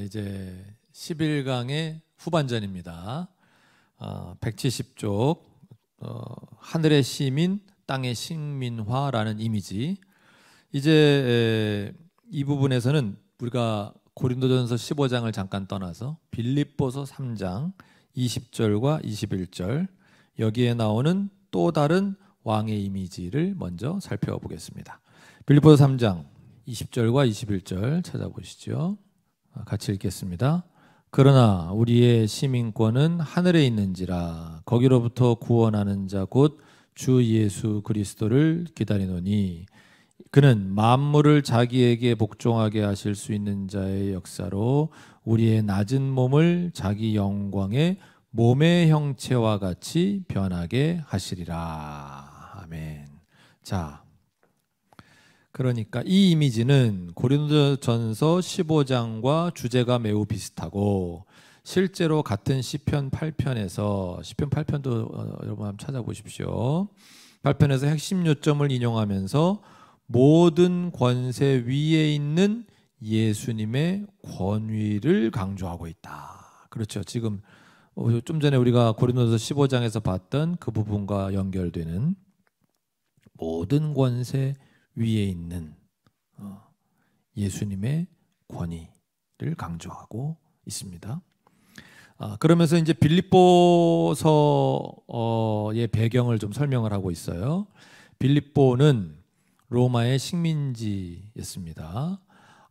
이제 11강의 후반전입니다. 170쪽 하늘의 시민, 땅의 식민화라는 이미지. 이제 이 부분에서는 우리가 고린도전서 15장을 잠깐 떠나서 빌립보서 3장 20절과 21절 여기에 나오는 또 다른 왕의 이미지를 먼저 살펴보겠습니다. 빌립보서 3장 20절과 21절 찾아보시죠. 같이 읽겠습니다. 그러나 우리의 시민권은 하늘에 있는지라 거기로부터 구원하는 자 곧 주 예수 그리스도를 기다리노니 그는 만물을 자기에게 복종하게 하실 수 있는 자의 역사로 우리의 낮은 몸을 자기 영광의 몸의 형체와 같이 변하게 하시리라. 아멘. 자, 그러니까 이 이미지는 고린도전서 15장과 주제가 매우 비슷하고 실제로 같은 시편 8편에서 시편 8편도 여러분 한번 찾아보십시오. 8편에서 핵심 요점을 인용하면서 모든 권세 위에 있는 예수님의 권위를 강조하고 있다. 그렇죠. 지금 좀 전에 우리가 고린도전서 15장에서 봤던 그 부분과 연결되는 모든 권세 위에 있는 예수님의 권위를 강조하고 있습니다. 그러면서 이제 빌립보서의 배경을 좀 설명을 하고 있어요. 빌립보는 로마의 식민지였습니다.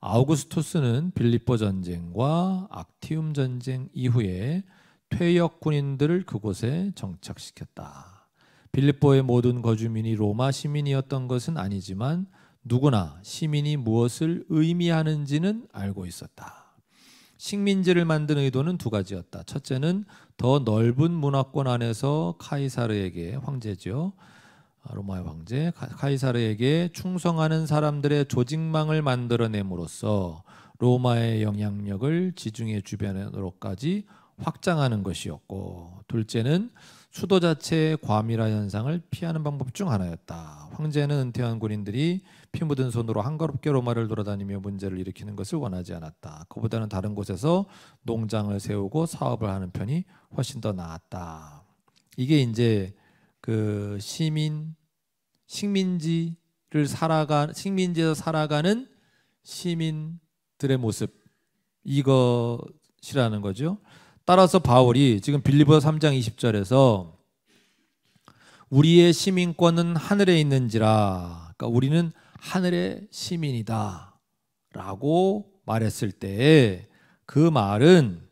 아우구스투스는 빌립보 전쟁과 악티움 전쟁 이후에 퇴역 군인들을 그곳에 정착시켰다. 빌립보의 모든 거주민이 로마 시민이었던 것은 아니지만 누구나 시민이 무엇을 의미하는지는 알고 있었다. 식민지를 만든 의도는 두 가지였다. 첫째는 더 넓은 문화권 안에서 카이사르에게 황제죠. 로마의 황제 카이사르에게 충성하는 사람들의 조직망을 만들어냄으로써 로마의 영향력을 지중해 주변으로까지 확장하는 것이었고, 둘째는 수도 자체의 과밀화 현상을 피하는 방법 중 하나였다. 황제는 은퇴한 군인들이 피 묻은 손으로 한가롭게 로마를 돌아다니며 문제를 일으키는 것을 원하지 않았다. 그보다는 다른 곳에서 농장을 세우고 사업을 하는 편이 훨씬 더 나았다. 이게 이제 그 식민지에서 살아가는 시민들의 모습, 이것이라는 거죠. 따라서 바울이 지금 빌립보서 3장 20절에서 우리의 시민권은 하늘에 있는지라, 그러니까 우리는 하늘의 시민이다 라고 말했을 때 그 말은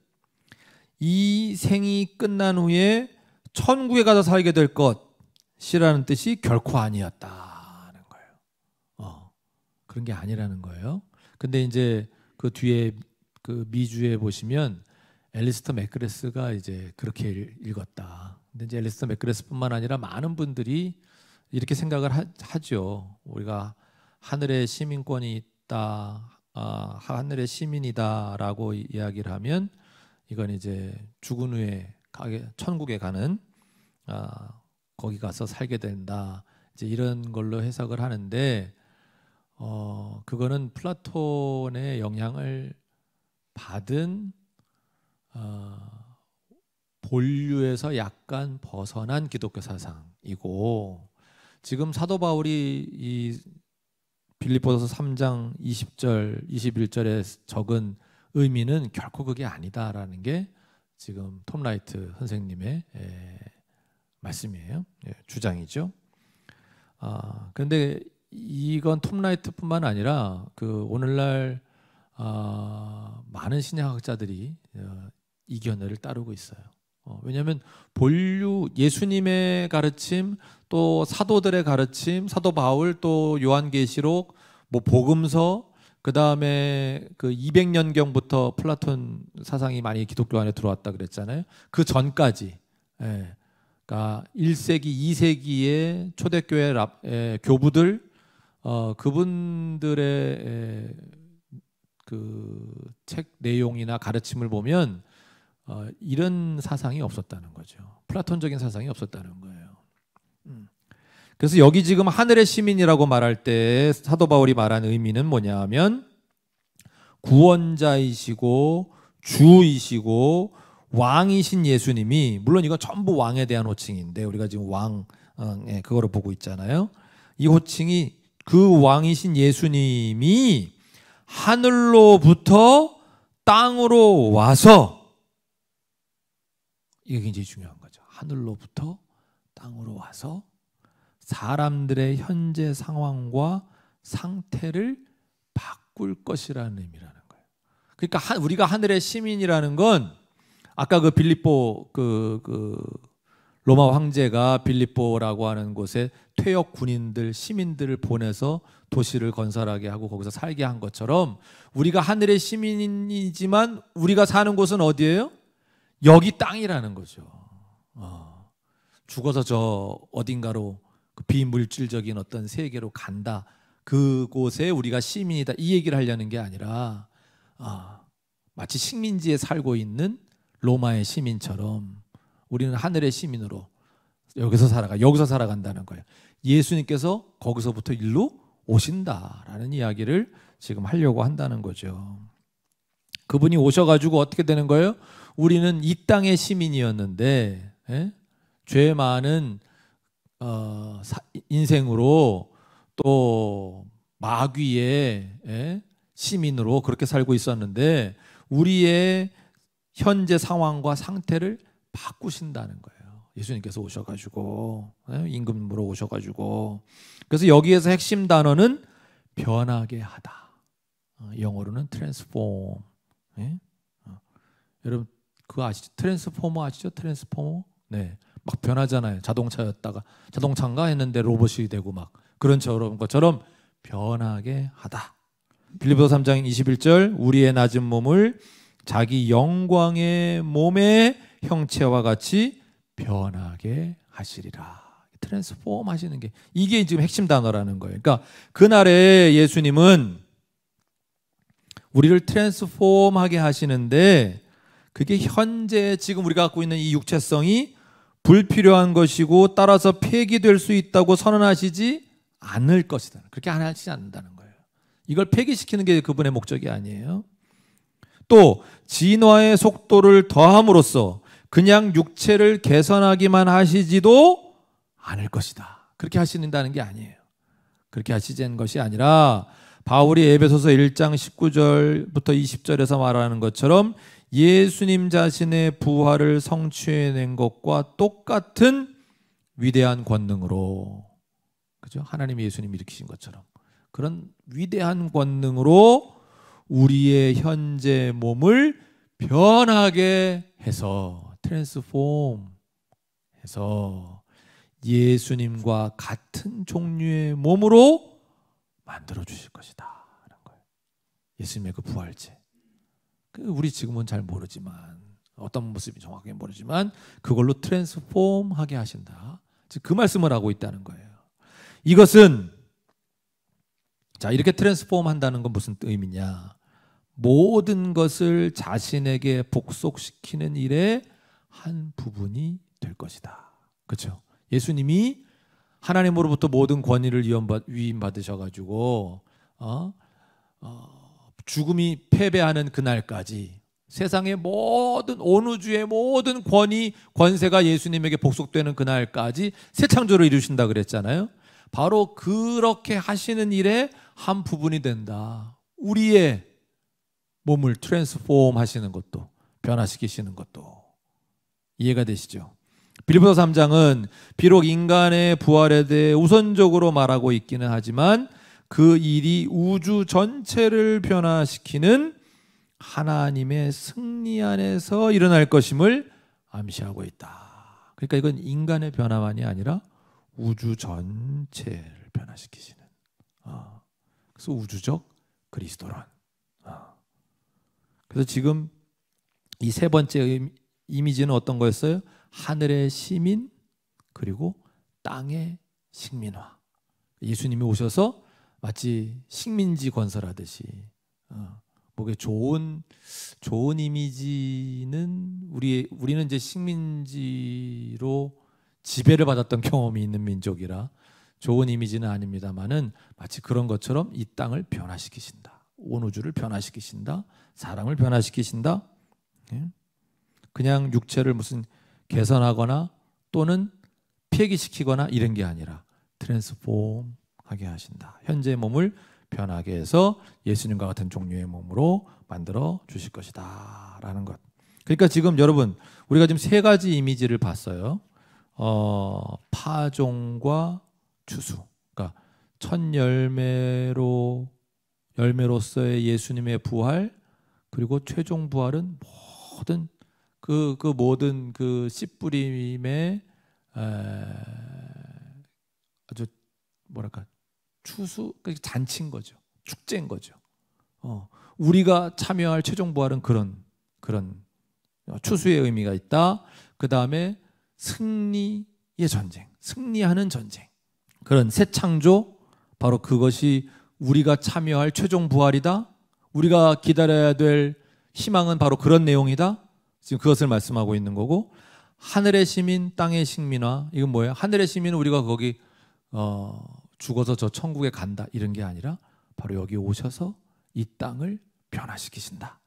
이 생이 끝난 후에 천국에 가서 살게 될 것이라는 뜻이 결코 아니었다는 거예요. 그런 게 아니라는 거예요. 근데 이제 그 뒤에 그 미주에 보시면 앨리스터 맥그레스가 이제 그렇게 읽었다. 근데 이제 앨리스터 맥그레스뿐만 아니라 많은 분들이 이렇게 생각을 하죠. 우리가 하늘의 시민권이 있다, 하늘의 시민이다라고 이야기를 하면 이건 이제 죽은 후에 천국에 가는 거기 가서 살게 된다. 이제 이런 걸로 해석을 하는데 그거는 플라톤의 영향을 받은 본류에서 약간 벗어난 기독교 사상이고, 지금 사도 바울이 이 빌립보서 3장 20절, 21절에 적은 의미는 결코 그게 아니다라는 게 지금 톰 라이트 선생님의 말씀이에요. 주장이죠. 그런데 이건 톰 라이트뿐만 아니라 그 오늘날 많은 신약학자들이 이 견해를 따르고 있어요. 왜냐하면 본류 예수님의 가르침, 또 사도들의 가르침, 사도 바울, 또 요한계시록, 뭐 복음서, 그 다음에 그 200년경부터 플라톤 사상이 많이 기독교 안에 들어왔다 그랬잖아요. 그 전까지, 그러니까 1세기, 2세기의 초대교회 교부들, 그분들의 그 책 내용이나 가르침을 보면 이런 사상이 없었다는 거죠. 플라톤적인 사상이 없었다는 거예요. 그래서 여기 지금 하늘의 시민이라고 말할 때 사도 바울이 말한 의미는 뭐냐 하면 구원자이시고 주이시고 왕이신 예수님이, 물론 이거 전부 왕에 대한 호칭인데 우리가 지금 왕 그거를 보고 있잖아요. 이 호칭이 그 왕이신 예수님이 하늘로부터 땅으로 와서, 이게 굉장히 중요한 거죠. 하늘로부터 땅으로 와서 사람들의 현재 상황과 상태를 바꿀 것이라는 의미라는 거예요. 그러니까 우리가 하늘의 시민이라는 건, 아까 그 빌립보 로마 황제가 빌립보라고 하는 곳에 퇴역 군인들, 시민들을 보내서 도시를 건설하게 하고 거기서 살게 한 것처럼, 우리가 하늘의 시민이지만 우리가 사는 곳은 어디예요? 여기 땅이라는 거죠. 죽어서 저 어딘가로 그 비물질적인 어떤 세계로 간다, 그곳에 우리가 시민이다, 이 얘기를 하려는 게 아니라 마치 식민지에 살고 있는 로마의 시민처럼 우리는 하늘의 시민으로 여기서 살아간다는 거예요. 예수님께서 거기서부터 일로 오신다라는 이야기를 지금 하려고 한다는 거죠. 그분이 오셔가지고 어떻게 되는 거예요? 우리는 이 땅의 시민이었는데, 죄 많은 인생으로 또 마귀의 시민으로 그렇게 살고 있었는데, 우리의 현재 상황과 상태를 바꾸신다는 거예요. 예수님께서 오셔가지고, 임금으로 오셔가지고. 그래서 여기에서 핵심 단어는 변하게 하다. 영어로는 transform. 여러분 그거 아시죠? 트랜스포머 아시죠? 트랜스포머? 네, 막 변하잖아요. 자동차였다가 자동차인가 했는데 로봇이 되고 막 그런 것처럼 변하게 하다. 빌립보서 3장 21절, 우리의 낮은 몸을 자기 영광의 몸의 형체와 같이 변하게 하시리라. 트랜스폼 하시는 게, 이게 지금 핵심 단어라는 거예요. 그러니까 그날에 예수님은 우리를 트랜스폼하게 하시는데, 그게 현재 지금 우리가 갖고 있는 이 육체성이 불필요한 것이고 따라서 폐기될 수 있다고 선언하시지 않을 것이다. 그렇게 하시지 않는다는 거예요. 이걸 폐기시키는 게 그분의 목적이 아니에요. 또 진화의 속도를 더함으로써 그냥 육체를 개선하기만 하시지도 않을 것이다. 그렇게 하신다는 게 아니에요. 그렇게 하시는 것이 아니라, 바울이 에베소서 1장 19절부터 20절에서 말하는 것처럼 예수님 자신의 부활을 성취해낸 것과 똑같은 위대한 권능으로, 그죠? 하나님이 예수님 일으키신 것처럼 그런 위대한 권능으로 우리의 현재 몸을 변하게 해서, 트랜스폼 해서 예수님과 같은 종류의 몸으로 만들어 주실 것이다 라는 거예요. 예수님의 그 부활체, 우리 지금은 잘 모르지만, 어떤 모습이 정확하게 모르지만 그걸로 트랜스폼 하게 하신다. 즉 그 말씀을 하고 있다는 거예요. 이것은, 자, 이렇게 트랜스폼 한다는 건 무슨 의미냐? 모든 것을 자신에게 복속시키는 일의 한 부분이 될 것이다. 그렇죠? 예수님이 하나님으로부터 모든 권위를 위임받으셔가지고 죽음이 패배하는 그날까지 세상의 모든, 온 우주의 모든 권위, 권세가 예수님에게 복속되는 그날까지 새 창조를 이루신다 그랬잖아요. 바로 그렇게 하시는 일의 한 부분이 된다. 우리의 몸을 트랜스폼 하시는 것도, 변화시키시는 것도. 이해가 되시죠? 빌립보서 3장은 비록 인간의 부활에 대해 우선적으로 말하고 있기는 하지만 그 일이 우주 전체를 변화시키는 하나님의 승리 안에서 일어날 것임을 암시하고 있다. 그러니까 이건 인간의 변화만이 아니라 우주 전체를 변화시키시는, 그래서 우주적 그리스도란. 그래서 지금 이 세 번째 이미지는 어떤 거였어요? 하늘의 시민, 그리고 땅의 식민화. 예수님이 오셔서 마치 식민지 건설하듯이, 목에 좋은 이미지는, 우리는 이제 식민지로 지배를 받았던 경험이 있는 민족이라 좋은 이미지는 아닙니다만은, 마치 그런 것처럼 이 땅을 변화시키신다. 온 우주를 변화시키신다. 사람을 변화시키신다. 그냥 육체를 무슨 개선하거나 또는 폐기시키거나 이런 게 아니라 트랜스폼 하게 하신다. 현재의 몸을 변하게 해서 예수님과 같은 종류의 몸으로 만들어 주실 것이다 라는 것. 그러니까 지금 여러분 우리가 지금 세 가지 이미지를 봤어요. 파종과 추수. 그러니까 첫 열매로서의 예수님의 부활, 그리고 최종 부활은 모든 모든 그 씨뿌림의 아주 뭐랄까 추수, 잔치인 거죠. 축제인 거죠. 우리가 참여할 최종 부활은 그런 추수의 의미가 있다. 그 다음에 승리의 전쟁, 승리하는 전쟁, 그런 새 창조, 바로 그것이 우리가 참여할 최종 부활이다. 우리가 기다려야 될 희망은 바로 그런 내용이다. 지금 그것을 말씀하고 있는 거고, 하늘의 시민, 땅의 식민화, 이건 뭐예요? 하늘의 시민은 우리가 거기 죽어서 저 천국에 간다 이런 게 아니라 바로 여기 오셔서 이 땅을 변화시키신다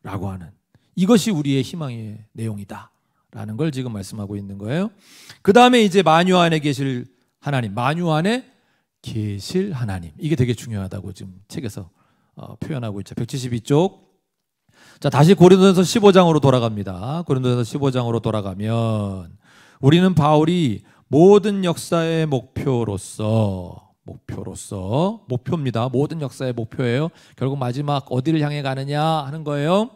라고 하는, 이것이 우리의 희망의 내용이다 라는 걸 지금 말씀하고 있는 거예요. 그 다음에 이제 만유 안에 계실 하나님, 만유 안에 계실 하나님, 이게 되게 중요하다고 지금 책에서 표현하고 있죠. 172쪽. 자, 다시 고린도전서 15장으로 돌아갑니다. 고린도전서 15장으로 돌아가면 우리는 바울이 모든 역사의 목표입니다. 모든 역사의 목표예요. 결국 마지막 어디를 향해 가느냐 하는 거예요.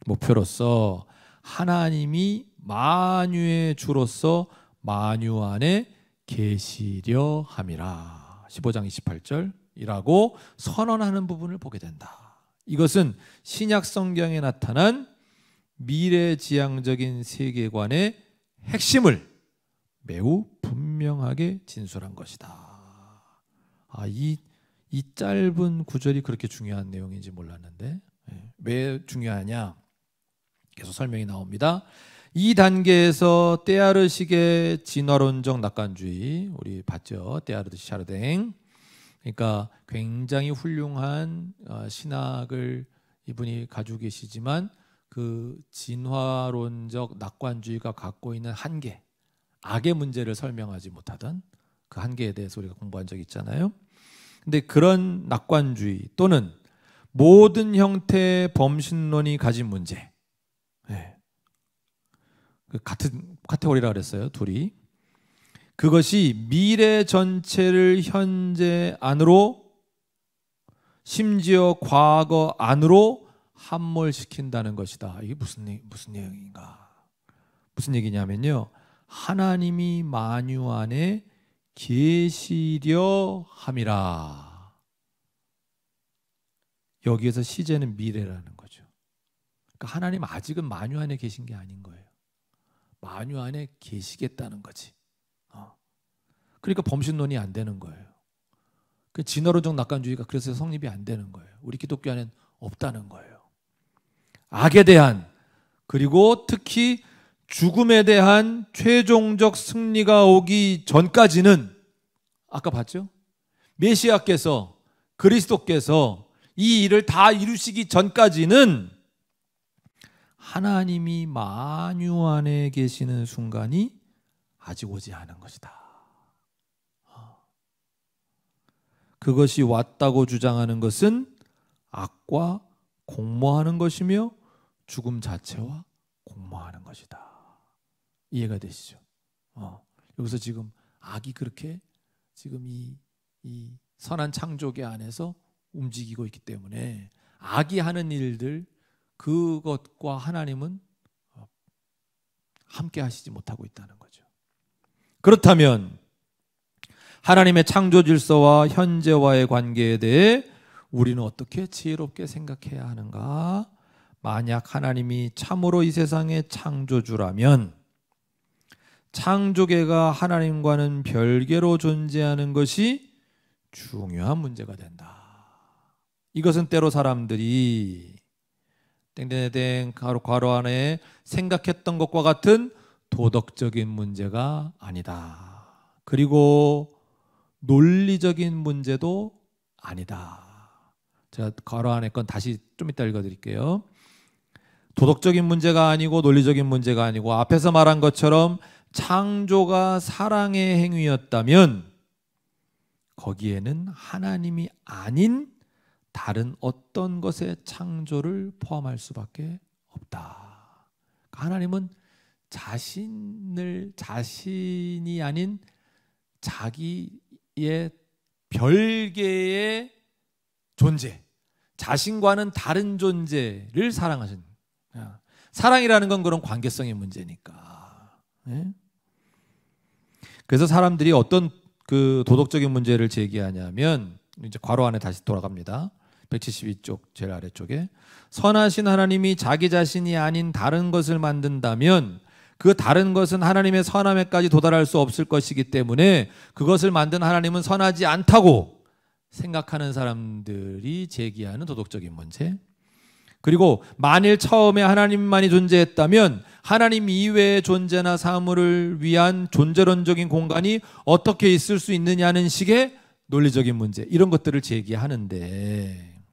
목표로서 하나님이 만유의 주로서 만유 안에 계시려 함이라. 15장 28절이라고 선언하는 부분을 보게 된다. 이것은 신약 성경에 나타난 미래지향적인 세계관의 핵심을 매우 분명하게 진술한 것이다. 이 짧은 구절이 그렇게 중요한 내용인지 몰랐는데, 왜 중요하냐? 계속 설명이 나옵니다. 이 단계에서 때아르식의 진화론적 낙관주의, 우리 봤죠? 때아르드 샤르댕. 그러니까 굉장히 훌륭한 신학을 이분이 가지고 계시지만 그 진화론적 낙관주의가 갖고 있는 한계, 악의 문제를 설명하지 못하던 그 한계에 대해서 우리가 공부한 적이 있잖아요. 근데 그런 낙관주의 또는 모든 형태의 범신론이 가진 문제, 그 같은 카테고리라 그랬어요, 둘이. 그것이 미래 전체를 현재 안으로, 심지어 과거 안으로 함몰시킨다는 것이다. 이게 무슨 내용인가? 무슨 얘기냐면요, 하나님이 만유 안에 계시려 함이라. 여기에서 시제는 미래라는 거죠. 그러니까 하나님 아직은 만유 안에 계신 게 아닌 거예요. 만유 안에 계시겠다는 거지. 그러니까 범신론이 안 되는 거예요. 그 진화론적 낙관주의가 그래서 성립이 안 되는 거예요. 우리 기독교 안에는 없다는 거예요. 악에 대한, 그리고 특히 죽음에 대한 최종적 승리가 오기 전까지는, 아까 봤죠? 메시아께서, 그리스도께서 이 일을 다 이루시기 전까지는 하나님이 만유 안에 계시는 순간이 아직 오지 않은 것이다. 그것이 왔다고 주장하는 것은 악과 공모하는 것이며 죽음 자체와 공모하는 것이다. 이해가 되시죠? 여기서 지금 악이 그렇게 지금 이 선한 창조계 안에서 움직이고 있기 때문에 악이 하는 일들, 그것과 하나님은 함께 하시지 못하고 있다는 거죠. 그렇다면 하나님의 창조 질서와 현재와의 관계에 대해 우리는 어떻게 지혜롭게 생각해야 하는가? 만약 하나님이 참으로 이 세상의 창조주라면 창조계가 하나님과는 별개로 존재하는 것이 중요한 문제가 된다. 이것은 때로 사람들이 땡땡땡 괄호 안에 생각했던 것과 같은 도덕적인 문제가 아니다. 그리고 논리적인 문제도 아니다. 제가 괄호 안에 건 다시 좀 이따 읽어드릴게요. 도덕적인 문제가 아니고 논리적인 문제가 아니고 앞에서 말한 것처럼 창조가 사랑의 행위였다면 거기에는 하나님이 아닌 다른 어떤 것의 창조를 포함할 수밖에 없다. 하나님은 자신이 아닌 자기의 별개의 존재, 자신과는 다른 존재를 사랑하신. 사랑이라는 건 그런 관계성의 문제니까. 그래서 사람들이 어떤 그 도덕적인 문제를 제기하냐면, 이제 괄호 안에 다시 돌아갑니다. 172쪽 제일 아래쪽에 선하신 하나님이 자기 자신이 아닌 다른 것을 만든다면 그 다른 것은 하나님의 선함에까지 도달할 수 없을 것이기 때문에 그것을 만든 하나님은 선하지 않다고 생각하는 사람들이 제기하는 도덕적인 문제. 그리고 만일 처음에 하나님만이 존재했다면 하나님 이외의 존재나 사물을 위한 존재론적인 공간이 어떻게 있을 수 있느냐는 식의 논리적인 문제, 이런 것들을 제기하는데,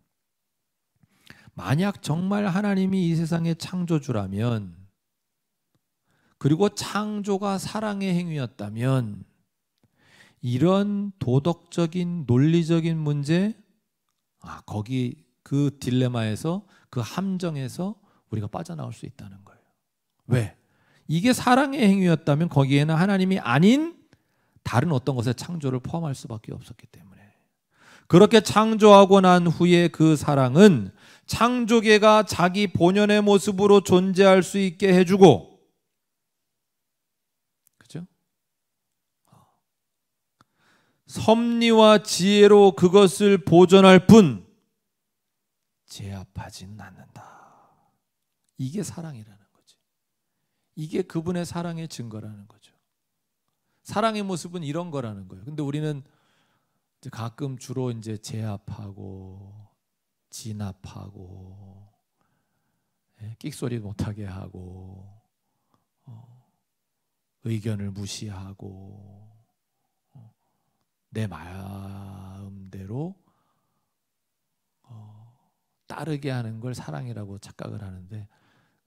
만약 정말 하나님이 이 세상의 창조주라면, 그리고 창조가 사랑의 행위였다면 이런 도덕적인 논리적인 문제, 거기 그 딜레마에서, 그 함정에서 우리가 빠져나올 수 있다는 거예요. 왜? 이게 사랑의 행위였다면 거기에는 하나님이 아닌 다른 어떤 것의 창조를 포함할 수밖에 없었기 때문에, 그렇게 창조하고 난 후에 그 사랑은 창조계가 자기 본연의 모습으로 존재할 수 있게 해주고, 그죠? 섭리와 지혜로 그것을 보존할 뿐 제압하지는 않는다. 이게 사랑이라는 거지. 이게 그분의 사랑의 증거라는 거죠. 사랑의 모습은 이런 거라는 거예요. 근데 우리는 이제 가끔 주로 이제 제압하고 진압하고 끽소리 못하게 하고 의견을 무시하고 내 마음대로 따르게 하는 걸 사랑이라고 착각을 하는데,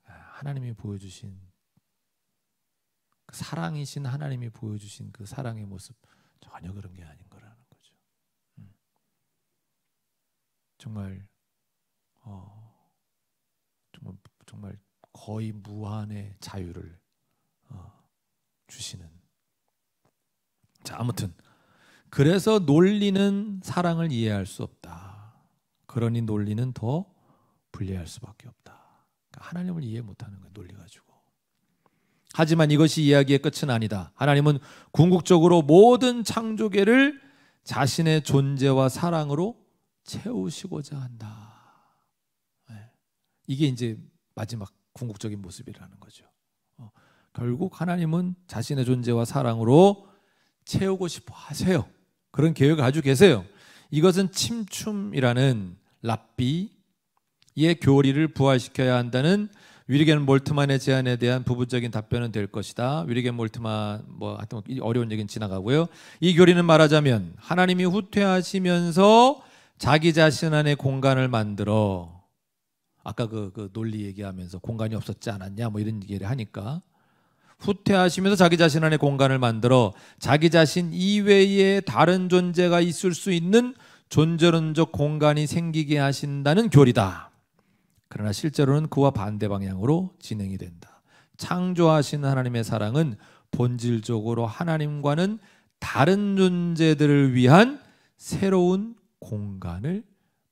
하나님이 보여주신 그 사랑이신 하나님이 보여주신 그 사랑의 모습 전혀 그런 게 아닌 거라는 거죠. 정말 정말 거의 무한의 자유를 주시는. 자, 아무튼 그래서 논리는 사랑을 이해할 수 없다. 그러니 논리는 더 불리할 수밖에 없다. 그러니까 하나님을 이해 못하는 거예요, 논리 가지고. 하지만 이것이 이야기의 끝은 아니다. 하나님은 궁극적으로 모든 창조계를 자신의 존재와 사랑으로 채우시고자 한다. 이게 이제 마지막 궁극적인 모습이라는 거죠. 결국 하나님은 자신의 존재와 사랑으로 채우고 싶어 하세요. 그런 계획을 가지고 계세요. 이것은 침춤이라는 랍비의 교리를 부활시켜야 한다는 위리겐 몰트만의 제안에 대한 부분적인 답변은 될 것이다. 위리겐 몰트만 하여튼 어려운 얘기는 지나가고요. 이 교리는 말하자면 하나님이 후퇴하시면서 자기 자신 안에 공간을 만들어, 아까 그 논리 얘기하면서 공간이 없었지 않았냐 이런 얘기를 하니까, 후퇴하시면서 자기 자신 안에 공간을 만들어 자기 자신 이외에 다른 존재가 있을 수 있는 존재론적 공간이 생기게 하신다는 교리다. 그러나 실제로는 그와 반대 방향으로 진행이 된다. 창조하신 하나님의 사랑은 본질적으로 하나님과는 다른 존재들을 위한 새로운 공간을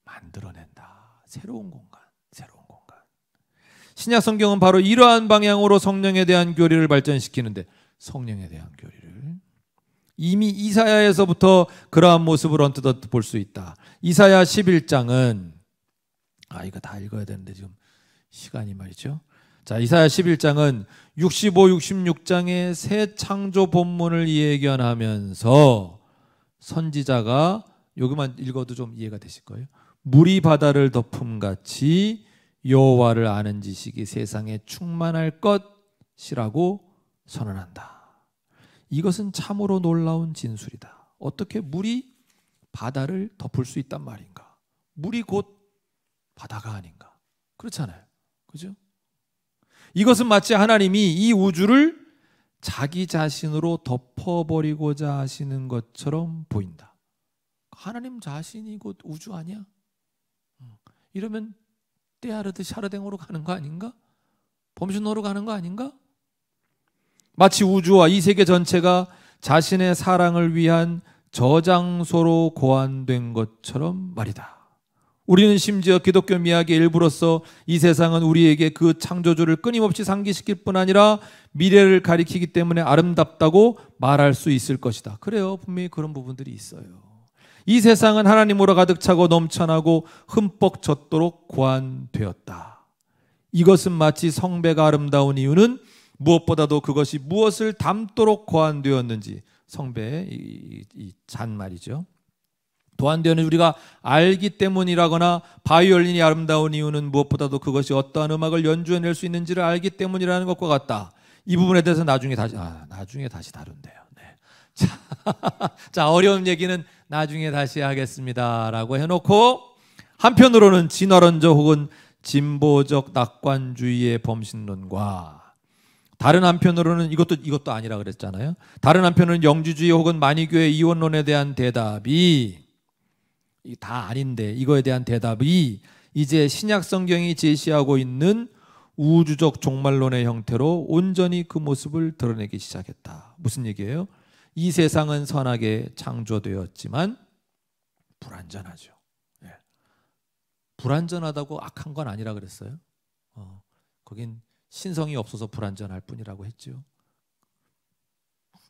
만들어낸다. 새로운 공간. 신약 성경은 바로 이러한 방향으로 성령에 대한 교리를 발전시키는데, 성령에 대한 교리를 이미 이사야에서부터 그러한 모습을 언뜻 볼 수 있다. 이사야 11장은 이거 다 읽어야 되는데 지금 시간이 말이죠. 자, 이사야 11장은 65, 66장의 새 창조 본문을 예견하면서 선지자가, 여기만 읽어도 좀 이해가 되실 거예요. 물이 바다를 덮음같이 여호와를 아는 지식이 세상에 충만할 것이라고 선언한다. 이것은 참으로 놀라운 진술이다. 어떻게 물이 바다를 덮을 수 있단 말인가? 물이 곧 바다가 아닌가. 그렇잖아요. 그죠? 이것은 마치 하나님이 이 우주를 자기 자신으로 덮어버리고자 하시는 것처럼 보인다. 하나님 자신이 곧 우주 아니야? 이러면 때하르듯 샤르댕으로 가는 거 아닌가? 범신호로 가는 거 아닌가? 마치 우주와 이 세계 전체가 자신의 사랑을 위한 저장소로 고안된 것처럼 말이다. 우리는 심지어 기독교 미학의 일부로서 이 세상은 우리에게 그 창조주를 끊임없이 상기시킬 뿐 아니라 미래를 가리키기 때문에 아름답다고 말할 수 있을 것이다. 그래요. 분명히 그런 부분들이 있어요. 이 세상은 하나님으로 가득 차고 넘쳐나고 흠뻑 젖도록 고안되었다. 이것은 마치 성배가 아름다운 이유는 무엇보다도 그것이 무엇을 담도록 고안되었는지, 성배의 이 잔말이죠. 도안되는 우리가 알기 때문이라거나 바이올린이 아름다운 이유는 무엇보다도 그것이 어떠한 음악을 연주해낼 수 있는지를 알기 때문이라는 것과 같다. 이 부분에 대해서 나중에 다시 다룬대요. 네. 자, 어려운 얘기는 나중에 다시 하겠습니다라고 해놓고, 한편으로는 진화론적 혹은 진보적 낙관주의의 범신론과 다른 한편으로는 이것도 아니라 그랬잖아요. 다른 한편으로는 영주주의 혹은 만이교의 이원론에 대한 대답이 다 아닌데, 이거에 대한 대답이 이제 신약 성경이 제시하고 있는 우주적 종말론의 형태로 온전히 그 모습을 드러내기 시작했다. 무슨 얘기예요? 이 세상은 선하게 창조되었지만 불완전하죠. 예. 불완전하다고 악한 건 아니라 그랬어요. 거긴 신성이 없어서 불완전할 뿐이라고 했죠.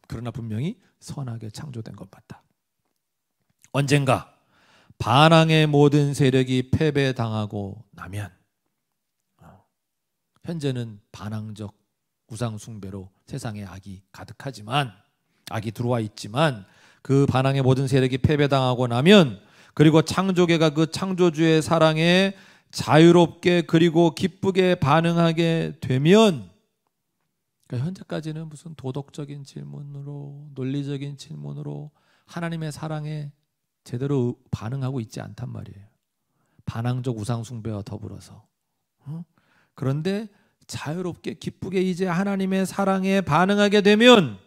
그러나 분명히 선하게 창조된 것 같다. 언젠가 반항의 모든 세력이 패배당하고 나면, 현재는 반항적 우상 숭배로 세상에 악이 가득하지만, 악이 들어와 있지만, 그 반항의 모든 세력이 패배당하고 나면, 그리고 창조계가 그 창조주의 사랑에 자유롭게 그리고 기쁘게 반응하게 되면, 그러니까 현재까지는 무슨 도덕적인 질문으로, 논리적인 질문으로 하나님의 사랑에 제대로 반응하고 있지 않단 말이에요. 반항적 우상 숭배와 더불어서. 그런데 자유롭게 기쁘게 이제 하나님의 사랑에 반응하게 되면,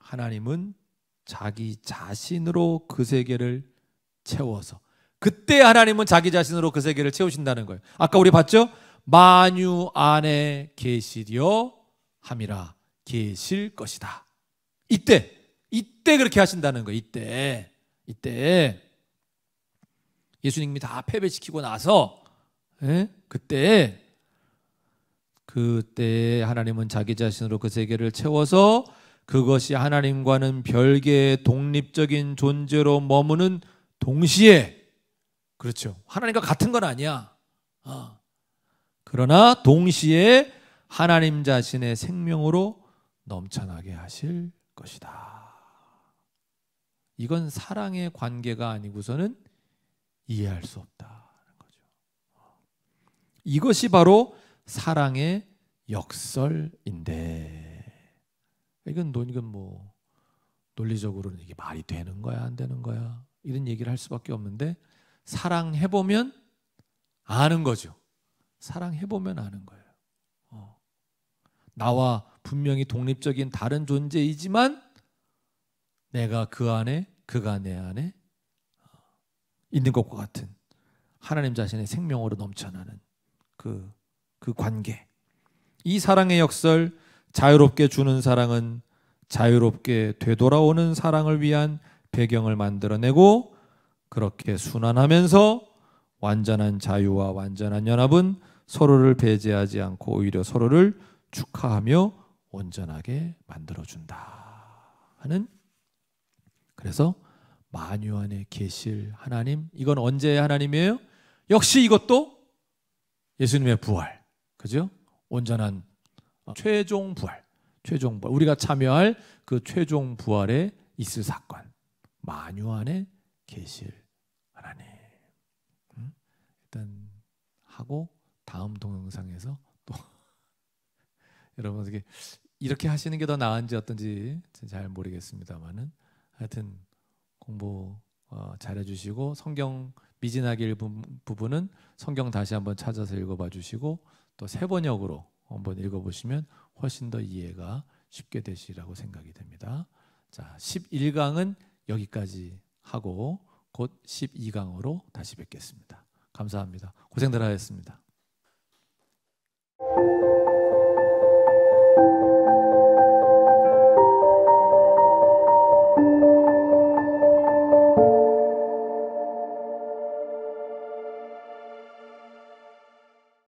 하나님은 자기 자신으로 그 세계를 채워서, 그때 하나님은 자기 자신으로 그 세계를 채우신다는 거예요. 아까 우리 봤죠? 만유 안에 계시려 함이라, 계실 것이다. 이때 그렇게 하신다는 거예요. 이때 예수님이 다 패배시키고 나서, 그때 하나님은 자기 자신으로 그 세계를 채워서 그것이 하나님과는 별개의 독립적인 존재로 머무는 동시에, 그렇죠, 하나님과 같은 건 아니야. 그러나 동시에 하나님 자신의 생명으로 넘쳐나게 하실 것이다. 이건 사랑의 관계가 아니고서는 이해할 수 없다는 거죠. 이것이 바로 사랑의 역설인데, 이건 뭐 논리적으로는 이게 말이 되는 거야 안 되는 거야 이런 얘기를 할 수밖에 없는데, 사랑해보면 아는 거죠. 사랑해보면 아는 거예요. 나와 분명히 독립적인 다른 존재이지만 내가 그 안에, 그가 내 안에 있는 것과 같은 하나님 자신의 생명으로 넘쳐나는 그 관계. 이 사랑의 역설, 자유롭게 주는 사랑은 자유롭게 되돌아오는 사랑을 위한 배경을 만들어내고, 그렇게 순환하면서 완전한 자유와 완전한 연합은 서로를 배제하지 않고 오히려 서로를 축하하며 온전하게 만들어준다 하는, 그래서 만유 안에 계실 하나님, 이건 언제의 하나님이에요? 역시 이것도 예수님의 부활, 그죠? 온전한 최종 부활, 우리가 참여할 그 최종 부활에 있을 사건, 만유 안에 계실 하나님. 일단 하고 다음 동영상에서 또 여러분 이렇게 하시는 게 더 나은지 어떤지 잘 모르겠습니다만은, 하여튼 공부 잘해주시고 성경 미진하게 읽은 부분은 성경 다시 한번 찾아서 읽어봐 주시고 또 새 번역으로 한번 읽어보시면 훨씬 더 이해가 쉽게 되시리라고 생각이 됩니다. 자, 11강은 여기까지 하고 곧 12강으로 다시 뵙겠습니다. 감사합니다. 고생들 하셨습니다.